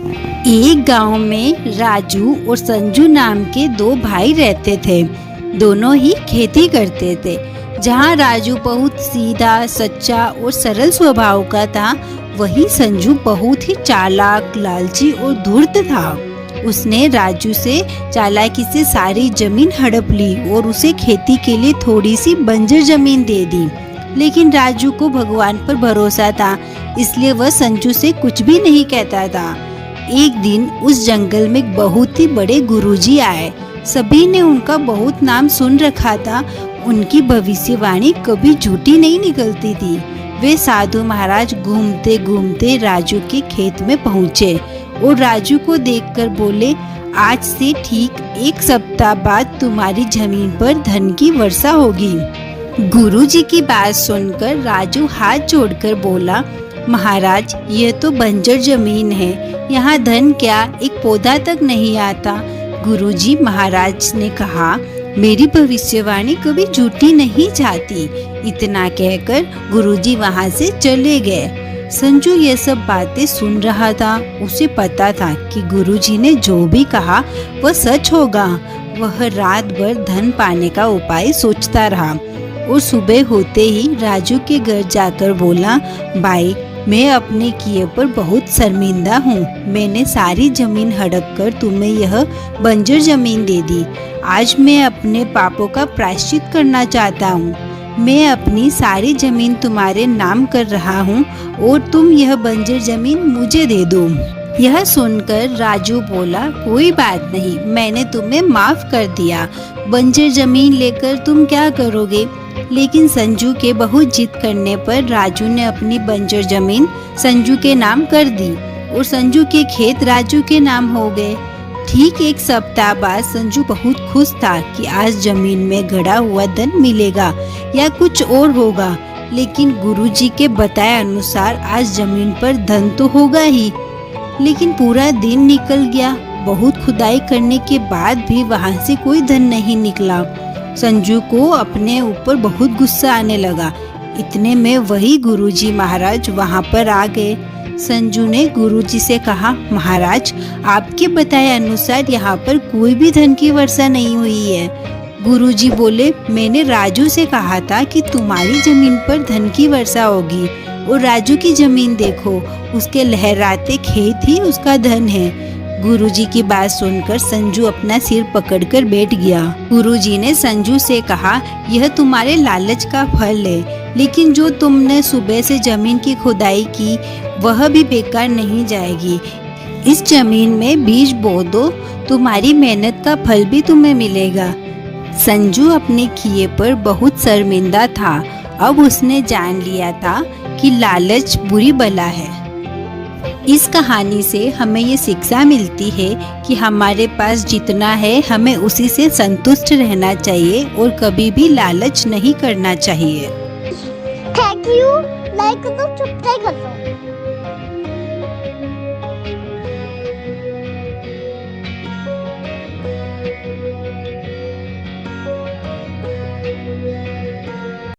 एक गांव में राजू और संजू नाम के दो भाई रहते थे। दोनों ही खेती करते थे। जहां राजू बहुत सीधा, सच्चा और सरल स्वभाव का था, वहीं संजू बहुत ही चालाक, लालची और धूर्त था। उसने राजू से चालाकी से सारी जमीन हड़प ली और उसे खेती के लिए थोड़ी सी बंजर जमीन दे दी। लेकिन राजू को भगवान पर भरोसा था, इसलिए वह संजू से कुछ भी नहीं कहता था। एक दिन उस जंगल में बहुत ही बड़े गुरुजी आए। सभी ने उनका बहुत नाम सुन रखा था। उनकी भविष्यवाणी कभी झूठी नहीं निकलती थी। वे साधु महाराज घूमते घूमते राजू के खेत में पहुँचे और राजू को देखकर बोले, आज से ठीक 1 सप्ताह बाद तुम्हारी जमीन पर धन की वर्षा होगी। गुरुजी की बात सुनकर राजू हाथ जोड़कर बोला, महाराज, यह तो बंजर जमीन है, यहाँ धन क्या, एक पौधा तक नहीं आता। गुरुजी महाराज ने कहा, मेरी भविष्यवाणी कभी झूठी नहीं जाती। इतना कहकर गुरुजी वहाँ से चले गए। संजू ये सब बातें सुन रहा था। उसे पता था कि गुरुजी ने जो भी कहा वह सच होगा। वह रात भर धन पाने का उपाय सोचता रहा और सुबह होते ही राजू के घर जाकर बोला, भाई, मैं अपने किए पर बहुत शर्मिंदा हूँ। मैंने सारी जमीन हड़प कर तुम्हें यह बंजर जमीन दे दी। आज मैं अपने पापों का प्रायश्चित करना चाहता हूँ। मैं अपनी सारी जमीन तुम्हारे नाम कर रहा हूँ और तुम यह बंजर जमीन मुझे दे दो। यह सुनकर राजू बोला, कोई बात नहीं, मैंने तुम्हें माफ कर दिया। बंजर जमीन लेकर तुम क्या करोगे? लेकिन संजू के बहुत जिद करने पर राजू ने अपनी बंजर जमीन संजू के नाम कर दी और संजू के खेत राजू के नाम हो गए। ठीक 1 सप्ताह बाद संजू बहुत खुश था कि आज जमीन में गड़ा हुआ धन मिलेगा या कुछ और होगा। लेकिन गुरुजी के बताए अनुसार आज जमीन पर धन तो होगा ही। लेकिन पूरा दिन निकल गया। बहुत खुदाई करने के बाद भी वहां से कोई धन नहीं निकला। संजू को अपने ऊपर बहुत गुस्सा आने लगा। इतने में वही गुरुजी महाराज वहां पर आ गए। संजू ने गुरुजी से कहा, महाराज, आपके बताए अनुसार यहाँ पर कोई भी धन की वर्षा नहीं हुई है। गुरुजी बोले, मैंने राजू से कहा था कि तुम्हारी जमीन पर धन की वर्षा होगी और राजू की जमीन देखो, उसके लहराते खेत ही उसका धन है। गुरुजी की बात सुनकर संजू अपना सिर पकड़कर बैठ गया। गुरुजी ने संजू से कहा, यह तुम्हारे लालच का फल है, लेकिन जो तुमने सुबह से जमीन की खुदाई की वह भी बेकार नहीं जाएगी। इस जमीन में बीज बो दो, तुम्हारी मेहनत का फल भी तुम्हें मिलेगा। संजू अपने किए पर बहुत शर्मिंदा था। अब उसने जान लिया था कि लालच बुरी बला है। इस कहानी से हमें ये शिक्षा मिलती है कि हमारे पास जितना है हमें उसी से संतुष्ट रहना चाहिए और कभी भी लालच नहीं करना चाहिए। Thank you. लाइक करो, सब्सक्राइब करो।